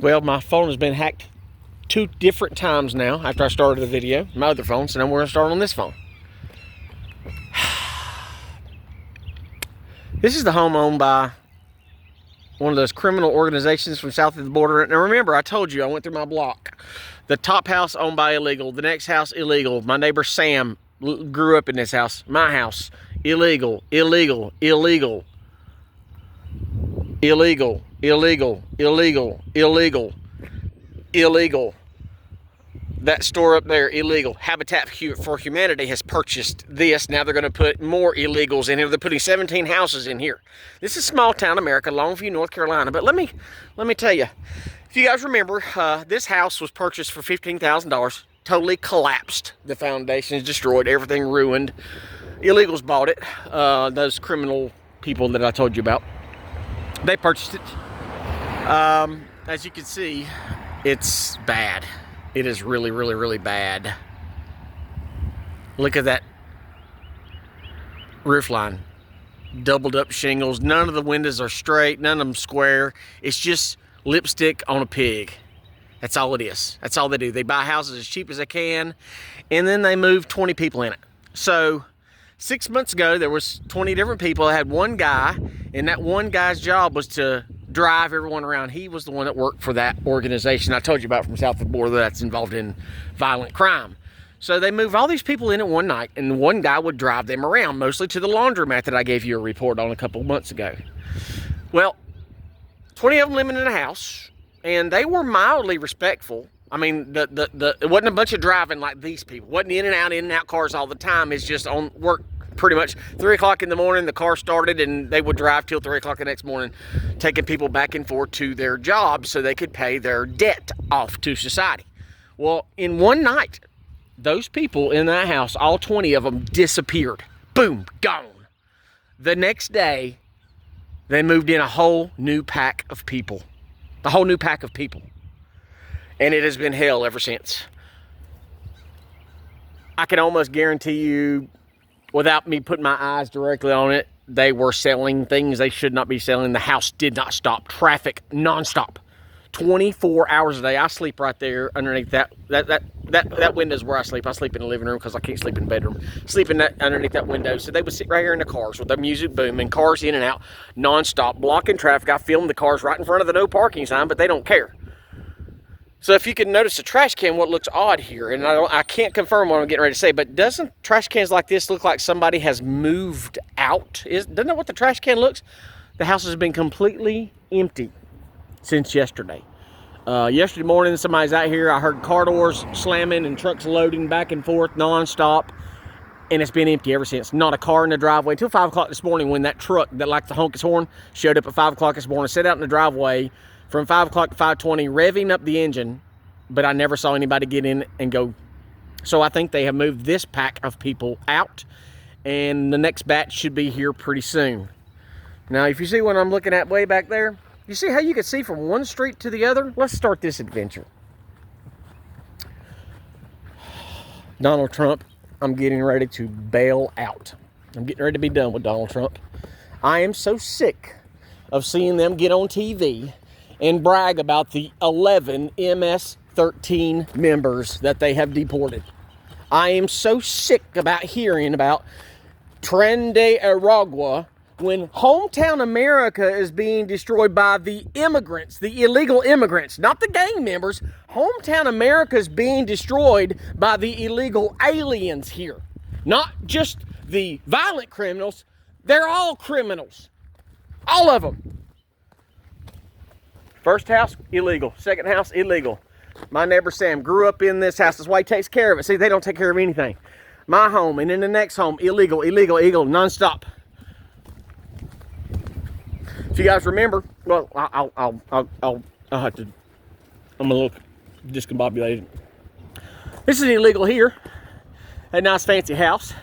Well, my phone has been hacked 2 different times now after I started the video. My other phone, so now we're going to start on this phone. This is the home owned by one of those criminal organizations from south of the border. Now remember, I told you I went through my block. The top house owned by illegal, the next house illegal. My neighbor Sam grew up in this house. My house, illegal, illegal, illegal. Illegal, illegal, illegal, illegal, illegal. That store up there, illegal. Habitat for Humanity has purchased this. Now they're going to put more illegals in here. They're putting 17 houses in here. This is small town America, Longview, North Carolina. But let me tell you, if you guys remember, this house was purchased for $15,000. Totally collapsed. The foundation is destroyed. Everything ruined. Illegals bought it. Those criminal people that I told you about. They purchased it. As you can see, it's bad. It is really, really, really bad. Look at that roof line. Doubled up shingles. None of the windows are straight. None of them square. It's just lipstick on a pig. That's all it is. That's all they do. They buy houses as cheap as they can, and then they move 20 people in it. So 6 months ago, there was 20 different people. I had one guy, and that one guy's job was to drive everyone around. He was the one that worked for that organization I told you about from south of the border that's involved in violent crime. So they moved all these people in at one night, and one guy would drive them around, mostly to the laundromat that I gave you a report on a couple months ago. Well, 20 of them living in a house, and they were mildly respectful. I mean, it wasn't a bunch of driving like these people. It wasn't in and out cars all the time. It's just on work pretty much 3 o'clock in the morning, the car started, and they would drive till 3 o'clock the next morning, taking people back and forth to their jobs so they could pay their debt off to society. Well, in one night, those people in that house, all 20 of them, disappeared. Boom, gone. The next day, they moved in a whole new pack of people. A whole new pack of people. And it has been hell ever since. I can almost guarantee you, without me putting my eyes directly on it, they were selling things they should not be selling. The house did not stop. Traffic nonstop. 24 hours a day. I sleep right there underneath that window is where I sleep. I sleep in the living room because I can't sleep in the bedroom. Sleep in underneath that window. So they would sit right here in the cars with the music booming, cars in and out, nonstop, blocking traffic. I filmed the cars right in front of the no parking sign, but they don't care. So if you can notice the trash can, what looks odd here, and I can't confirm what I'm getting ready to say, but doesn't trash cans like this look like somebody has moved out? Doesn't that what the trash can looks? The house has been completely empty since yesterday. Yesterday morning, somebody's out here. I heard car doors slamming and trucks loading back and forth nonstop, and it's been empty ever since. Not a car in the driveway until 5 o'clock this morning when that truck that likes to honk its horn showed up at 5 o'clock this morning, sat out in the driveway from 5 o'clock to 5:20, revving up the engine, but I never saw anybody get in and go. So I think they have moved this pack of people out, and the next batch should be here pretty soon. Now, if you see what I'm looking at way back there, you see how you can see from one street to the other? Let's start this adventure. Donald Trump, I'm getting ready to bail out. I'm getting ready to be done with Donald Trump. I am so sick of seeing them get on TV and brag about the 11 MS-13 members that they have deported. I am so sick about hearing about Tren de Aragua when hometown America is being destroyed by the immigrants, the illegal immigrants, not the gang members. Hometown America is being destroyed by the illegal aliens here. Not just the violent criminals. They're all criminals. All of them. First house, illegal. Second house, illegal. My neighbor Sam grew up in this house. That's why he takes care of it. See, they don't take care of anything. My home and then the next home, illegal, illegal, illegal, nonstop. If you guys remember, well, I'll have to. I'm a little discombobulated. This is illegal here. A nice fancy house.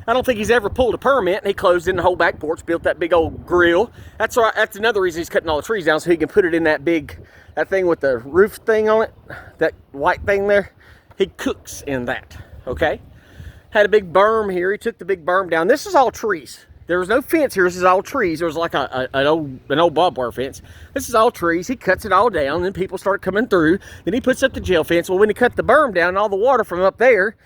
I don't think he's ever pulled a permit. He closed in the whole back porch, built that big old grill. That's right. That's another reason he's cutting all the trees down so he can put it in that thing with the roof thing on it, that white thing there. He cooks in that. Okay. Had a big berm here. He took the big berm down. This is all trees. There was no fence here. This is all trees. There was like an old barbed wire fence. This is all trees. He cuts it all down. Then people start coming through. Then he puts up the jail fence. Well, when he cut the berm down, all the water from up there,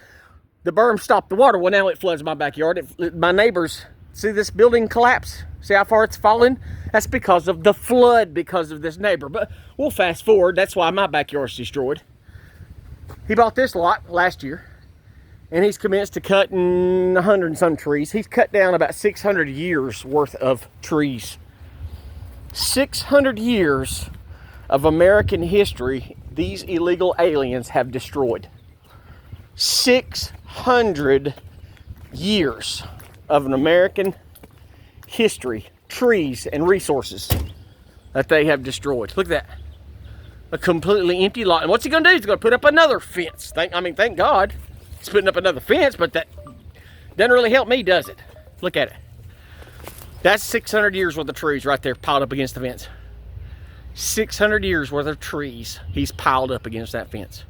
the berm stopped the water. Well, now it floods my backyard. My neighbors, see this building collapse? See how far it's fallen? That's because of the flood, because of this neighbor. But we'll fast forward. That's why my backyard's destroyed. He bought this lot last year, and he's commenced to cutting 100 and some trees. He's cut down about 600 years worth of trees. 600 years of American history these illegal aliens have destroyed. 600 years of an American history, trees and resources that they have destroyed. Look at that. A completely empty lot. And what's he going to do? He's going to put up another fence. Thank God he's putting up another fence, but that doesn't really help me, does it? Look at it. That's 600 years worth of trees right there piled up against the fence. 600 years worth of trees he's piled up against that fence.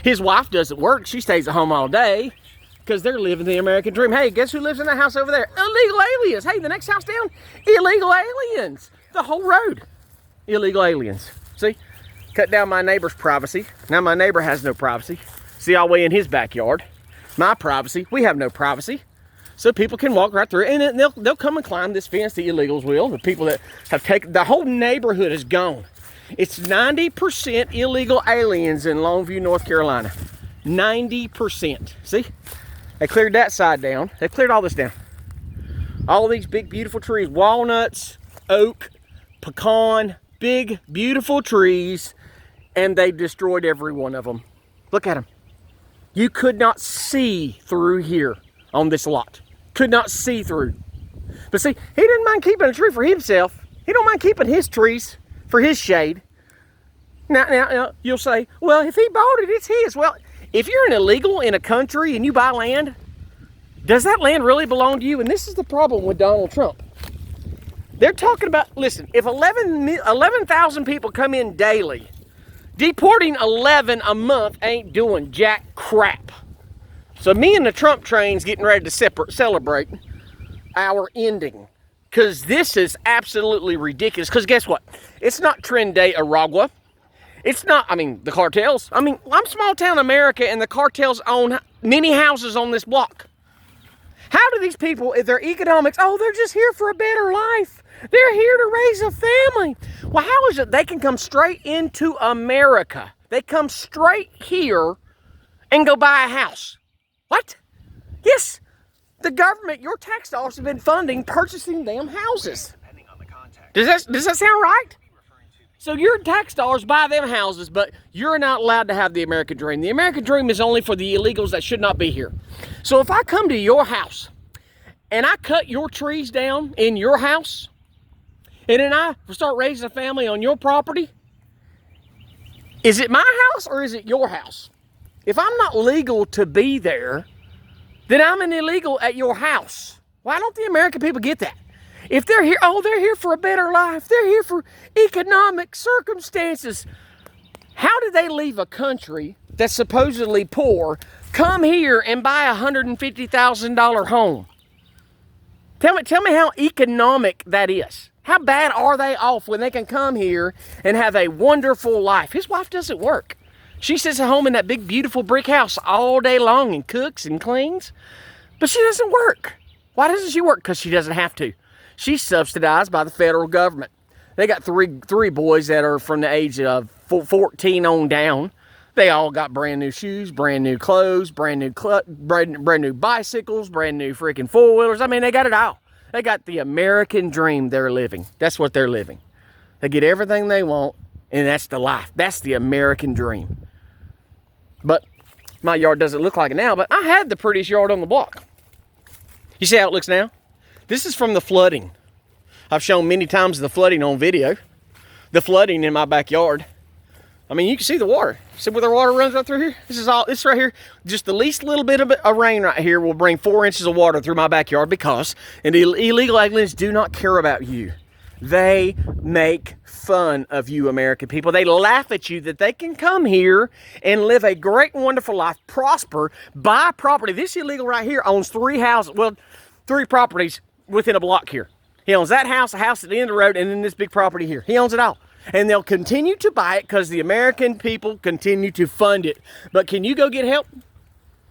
His wife doesn't work. She stays at home all day because they're living the American dream. Hey, guess who lives in that house over there? Illegal aliens. Hey, the next house down, illegal aliens. The whole road, illegal aliens. See, cut down my neighbor's privacy. Now my neighbor has no privacy. See, all the way in his backyard. My privacy, we have no privacy. So people can walk right through, and they'll come and climb this fence, the illegals will. The people that have taken, the whole neighborhood is gone. It's 90% illegal aliens in Longview, North Carolina. 90%. See? They cleared that side down. They cleared all this down. All these big, beautiful trees. Walnuts, oak, pecan, big, beautiful trees. And they destroyed every one of them. Look at them. You could not see through here on this lot. Could not see through. But see, he didn't mind keeping a tree for himself. He don't mind keeping his trees for his shade. Now, you'll say, well, if he bought it, it's his. Well, if you're an illegal in a country and you buy land, does that land really belong to you? And this is the problem with Donald Trump. They're talking about, listen, if 11,000 people come in daily, deporting 11 a month ain't doing jack crap. So me and the Trump train's getting ready to celebrate our ending. Because this is absolutely ridiculous. Because guess what? It's not Tren de Aragua. It's not, the cartels. I'm small town America, and the cartels own many houses on this block. How do these people, if their economics, they're just here for a better life. They're here to raise a family. Well, how is it they can come straight into America? They come straight here and go buy a house. What? Yes, the government, your tax dollars have been funding purchasing them houses. Does that sound right? So your tax dollars buy them houses, but you're not allowed to have the American dream. The American dream is only for the illegals that should not be here. So if I come to your house and I cut your trees down in your house, and then I start raising a family on your property, is it my house or is it your house? If I'm not legal to be there, then I'm an illegal at your house. Why don't the American people get that? If they're here, they're here for a better life. They're here for economic circumstances. How do they leave a country that's supposedly poor, come here and buy a $150,000 home? Tell me how economic that is. How bad are they off when they can come here and have a wonderful life? His wife doesn't work. She sits at home in that big, beautiful brick house all day long and cooks and cleans, but she doesn't work. Why doesn't she work? Because she doesn't have to. She's subsidized by the federal government. They got three boys that are from the age of 14 on down. They all got brand new shoes, brand new clothes, brand new bicycles, brand new freaking four-wheelers. They got it all. They got the American dream they're living. That's what they're living. They get everything they want, and that's the life. That's the American dream. But my yard doesn't look like it now, but I had the prettiest yard on the block. You see how it looks now? This is from the flooding. I've shown many times the flooding on video. The flooding in my backyard. You can see the water. See where the water runs right through here? This right here, just the least little bit of rain right here will bring 4 inches of water through my backyard because the illegal aliens do not care about you. They make fun of you, American people. They laugh at you that they can come here and live a great and wonderful life, prosper, buy property. This illegal right here owns 3 houses, 3 properties within a block here. He owns that house, a house at the end of the road, and then this big property here. He owns it all. And they'll continue to buy it because the American people continue to fund it. But can you go get help?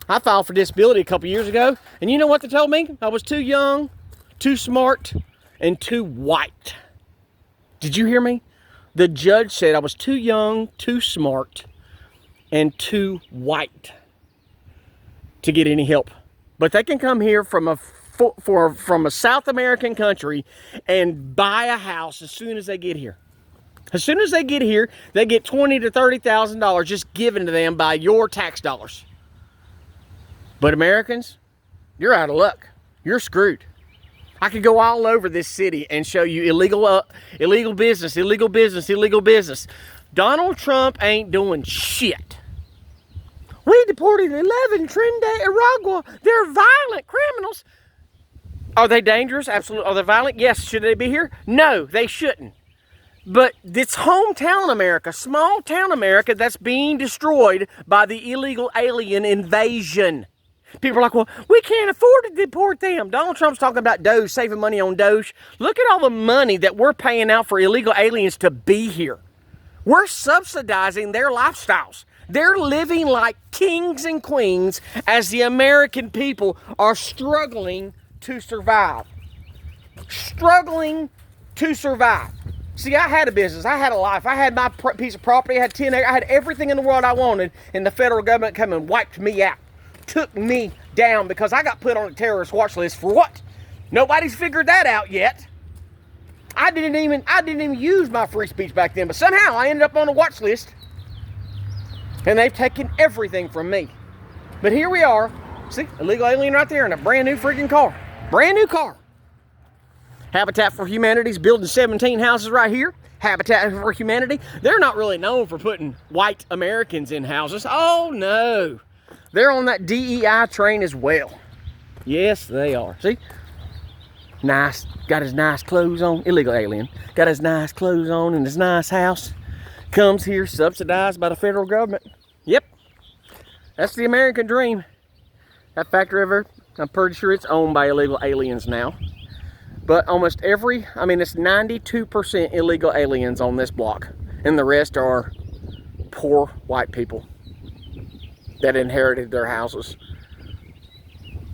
I filed for disability a couple years ago, and you know what they told me? I was too young, too smart, and too white. Did you hear me? The judge said I was too young, too smart, and too white to get any help. But they can come here from a South American country and buy a house as soon as they get here. As soon as they get here, they get $20,000 to $30,000 just given to them by your tax dollars. But Americans, you're out of luck. You're screwed. I could go all over this city and show you illegal business. Donald Trump ain't doing shit. We deported 11 Trinidad Aragua. They're violent criminals. Are they dangerous? Absolutely. Are they violent? Yes. Should they be here? No, they shouldn't. But it's hometown America, small town America that's being destroyed by the illegal alien invasion. People are like, well, we can't afford to deport them. Donald Trump's talking about Doge, saving money on Doge. Look at all the money that we're paying out for illegal aliens to be here. We're subsidizing their lifestyles. They're living like kings and queens as the American people are struggling to survive. Struggling to survive. See, I had a business. I had a life. I had my piece of property. I had 10 acres. I had everything in the world I wanted, and the federal government came and wiped me out. Took me down because I got put on a terrorist watch list for what? Nobody's figured that out yet. I didn't even use my free speech back then, but somehow I ended up on a watch list, and they've taken everything from me. But here we are. See, illegal alien right there in a brand new freaking car. Brand new car. Habitat for Humanity's building 17 houses right here. Habitat for Humanity. They're not really known for putting white Americans in houses. Oh, no. They're on that DEI train as well. Yes, they are. See? Nice. Got his nice clothes on. Illegal alien. Got his nice clothes on in his nice house. Comes here subsidized by the federal government. Yep. That's the American dream. That factory over, I'm pretty sure it's owned by illegal aliens now. But almost it's 92% illegal aliens on this block. And the rest are poor white people that inherited their houses.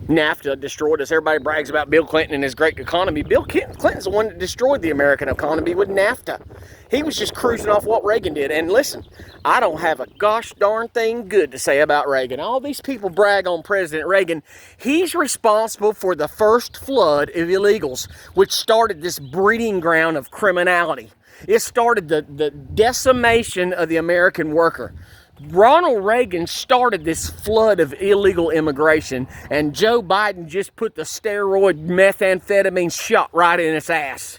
NAFTA destroyed us. Everybody brags about Bill Clinton and his great economy. Bill Clinton's the one that destroyed the American economy with NAFTA. He was just cruising off what Reagan did. And listen, I don't have a gosh darn thing good to say about Reagan. All these people brag on President Reagan. He's responsible for the first flood of illegals, which started this breeding ground of criminality. It started the decimation of the American worker. Ronald Reagan started this flood of illegal immigration, and Joe Biden just put the steroid methamphetamine shot right in its ass.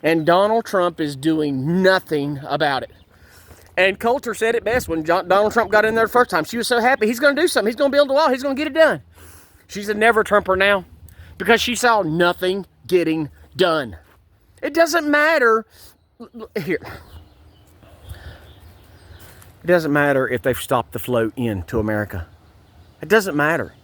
And Donald Trump is doing nothing about it. And Coulter said it best when Donald Trump got in there the first time. She was so happy. He's going to do something. He's going to build a wall. He's going to get it done. She's a never Trumper now because she saw nothing getting done. It doesn't matter. Here. It doesn't matter if they've stopped the flow into America. It doesn't matter.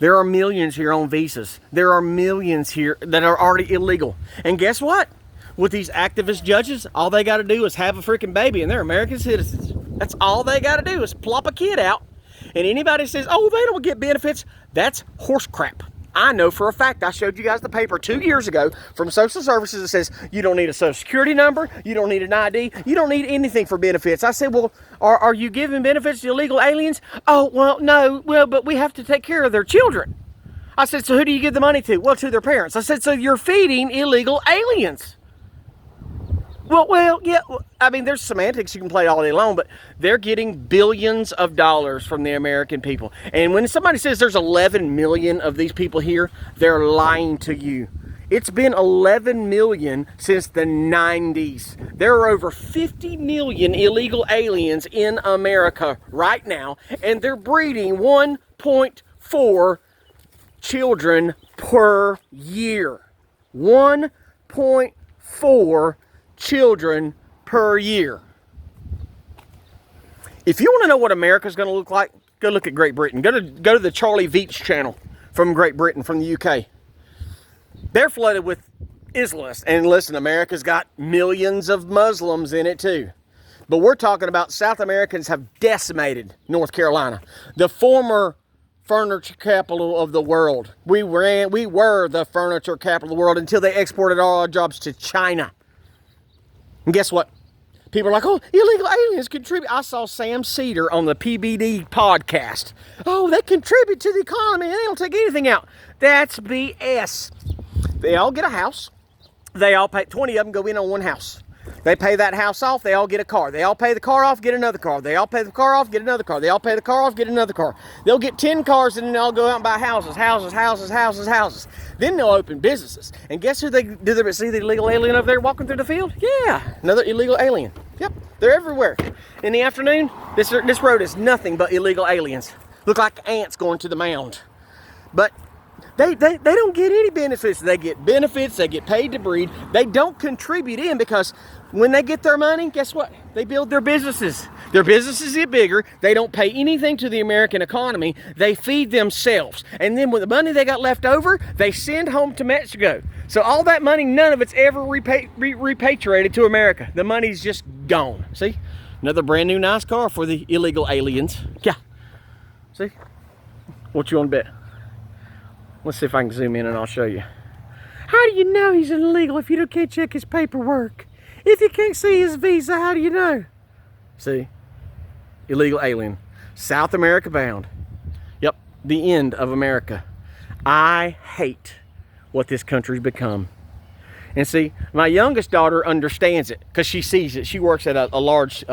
There are millions here on visas. There are millions here that are already illegal. And guess what? With these activist judges, all they got to do is have a freaking baby, and they're American citizens. That's all they got to do is plop a kid out. And anybody says, oh, they don't get benefits, that's horse crap. I know for a fact, I showed you guys the paper 2 years ago from Social Services that says you don't need a Social Security number, you don't need an ID, you don't need anything for benefits. I said, well, are you giving benefits to illegal aliens? Oh, well, no, but we have to take care of their children. I said, so who do you give the money to? Well, to their parents. I said, so you're feeding illegal aliens. Well, yeah, I mean, there's semantics you can play all day long, but they're getting billions of dollars from the American people. And when somebody says there's 11 million of these people here, they're lying to you. It's been 11 million since the 90s. There are over 50 million illegal aliens in America right now, and they're breeding 1.4 children per year. 1.4 children per year. If you want to know what America's going to look like, go look at Great Britain. Go to the Charlie Veach channel from Great Britain, from the UK. They're flooded with Islamists. And listen, America's got millions of Muslims in it too. But we're talking about South Americans have decimated North Carolina, the former furniture capital of the world. We were the furniture capital of the world until they exported all our jobs to China. And guess what? People are like, oh, illegal aliens contribute. I saw Sam Cedar on the PBD podcast. Oh, they contribute to the economy and they don't take anything out. That's BS. They all get a house. They all pay, 20 of them go in on one house. They pay that house off, they all get a car. They all pay the car off, get another car. They all pay the car off, get another car. They all pay the car off, get another car. They'll get 10 cars and then they'll go out and buy houses. Then they'll open businesses. And guess who they see the illegal alien over there walking through the field? Yeah, another illegal alien. Yep, they're everywhere. In the afternoon, this road is nothing but illegal aliens. Look like ants going to the mound. But they don't get any benefits. They get benefits, they get paid to breed. They don't contribute in because when they get their money, guess what? They build their businesses. Their businesses get bigger. They don't pay anything to the American economy. They feed themselves. And then with the money they got left over, they send home to Mexico. So all that money, none of it's ever repatriated to America. The money's just gone. See? Another brand new nice car for the illegal aliens. Yeah. See? What you want to bet? Let's see if I can zoom in and I'll show you. How do you know he's illegal if you can't check his paperwork? If you can't see his visa, how do you know? See? Illegal alien. South America bound. Yep, the end of America. I hate what this country's become. And see, my youngest daughter understands it because she sees it. She works at a large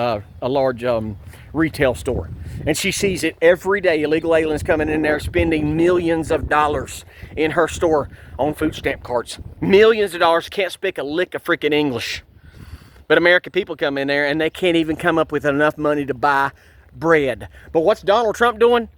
retail store. And she sees it every day. Illegal aliens coming in there spending millions of dollars in her store on food stamp cards. Millions of dollars, can't speak a lick of freaking English. But American people come in there and they can't even come up with enough money to buy bread. But what's Donald Trump doing?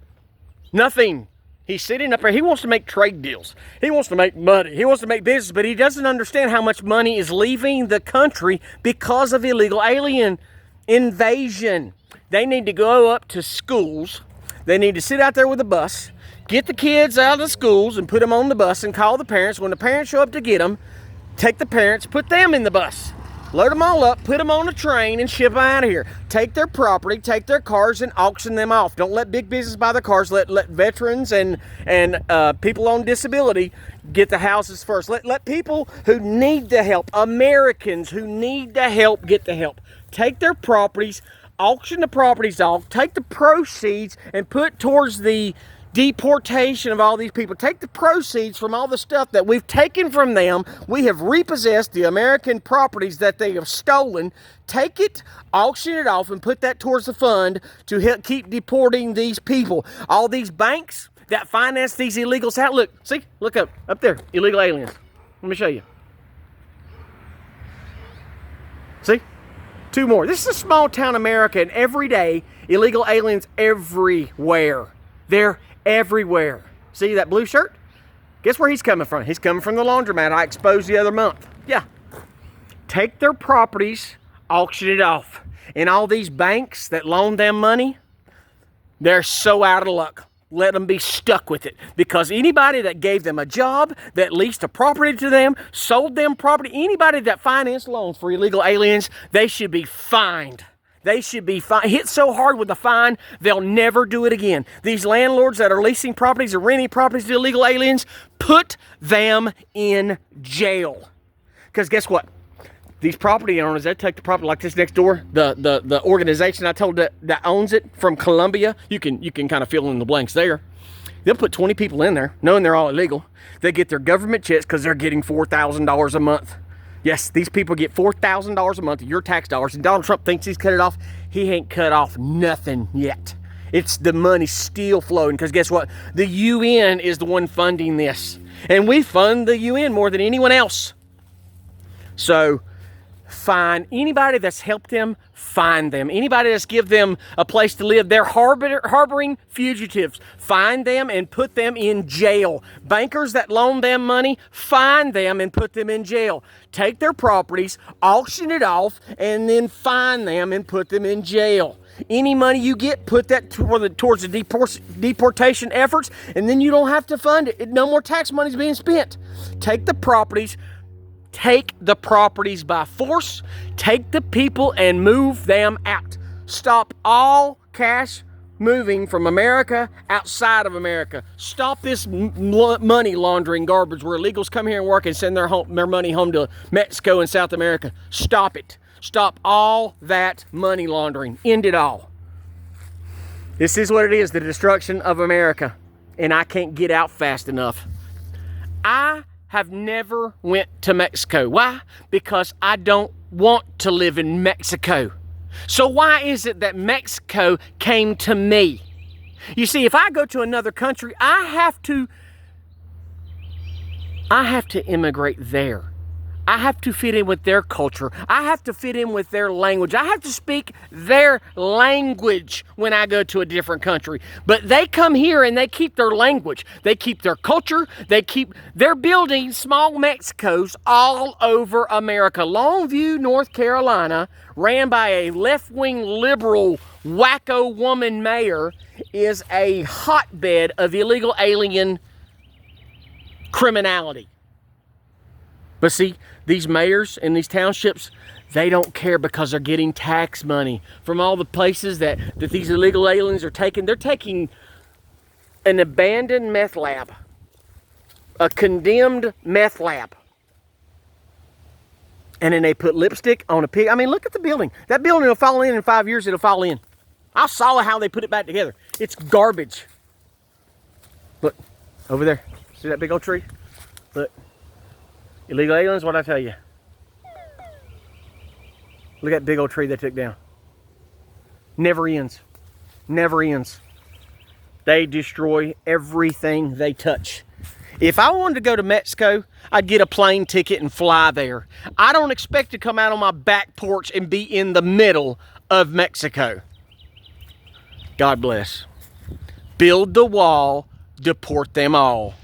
Nothing. He's sitting up there. He wants to make trade deals. He wants to make money. He wants to make business, but he doesn't understand how much money is leaving the country because of illegal alien invasion. They need to go up to schools. They need to sit out there with a bus, get the kids out of the schools and put them on the bus and call the parents. When the parents show up to get them, take the parents, put them in the bus. Load them all up, put them on a train, and ship them out of here. Take their property, take their cars, and auction them off. Don't let big business buy the cars. Let veterans and people on disability get the houses first. Let people who need the help, Americans who need the help, get the help. Take their properties, auction the properties off, take the proceeds, and put towards the deportation of all these people. Take the proceeds from all the stuff that we've taken from them. We have repossessed the American properties that they have stolen. Take it, auction it off, and put that towards the fund to help keep deporting these people. All these banks that finance these illegals out. Look, see, look up there, illegal aliens. Let me show you. See? Two more. This is a small town America, and every day, illegal aliens everywhere. They're everywhere. See that blue shirt? Guess where he's coming from? He's coming from the laundromat I exposed the other month. Yeah. Take their properties, auction it off. And all these banks that loan them money, they're so out of luck. Let them be stuck with it. Because anybody that gave them a job, that leased a property to them, sold them property, anybody that financed loans for illegal aliens, they should be fined. They should be hit so hard with a fine, they'll never do it again. These landlords that are leasing properties or renting properties to illegal aliens, put them in jail. Because guess what? These property owners, they take the property like this next door. The organization I told that owns it from Colombia, you can kind of fill in the blanks there. They'll put 20 people in there, knowing they're all illegal. They get their government checks because they're getting $4,000 a month. Yes, these people get $4,000 a month of your tax dollars, and Donald Trump thinks he's cut it off. He ain't cut off nothing yet. It's the money still flowing, because guess what? The UN is the one funding this. And we fund the UN more than anyone else. So, find anybody that's helped them, find them. Anybody that's give them a place to live, they're harboring fugitives. Find them and put them in jail. Bankers that loan them money, find them and put them in jail. Take their properties, auction it off, and then find them and put them in jail. Any money you get, put that towards the deportation efforts, and then you don't have to fund it. No more tax money is being spent. Take the properties by force. Take the people and move them out. Stop all cash moving from America outside of America. Stop this money laundering garbage where illegals come here and work and send their money home to Mexico and South America. Stop it. Stop all that money laundering. End it all. This is what it is, the destruction of America. And I can't get out fast enough. I have never went to Mexico. Why? Because I don't want to live in Mexico. So why is it that Mexico came to me? You see, if I go to another country, I have to immigrate there. I have to fit in with their culture. I have to fit in with their language. I have to speak their language when I go to a different country. But they come here and they keep their language. They keep their culture. They're building small Mexicos all over America. Longview, North Carolina, ran by a left-wing liberal wacko woman mayor, is a hotbed of illegal alien criminality. But see, these mayors and these townships, they don't care because they're getting tax money from all the places that these illegal aliens are taking. They're taking an abandoned meth lab, a condemned meth lab, and then they put lipstick on a pig. I mean, look at the building. That building will fall in 5 years. It'll fall in. I saw how they put it back together. It's garbage. Look, over there. See that big old tree? Look. Illegal aliens, what'd I tell you? Look at that big old tree they took down. Never ends. Never ends. They destroy everything they touch. If I wanted to go to Mexico, I'd get a plane ticket and fly there. I don't expect to come out on my back porch and be in the middle of Mexico. God bless. Build the wall, deport them all.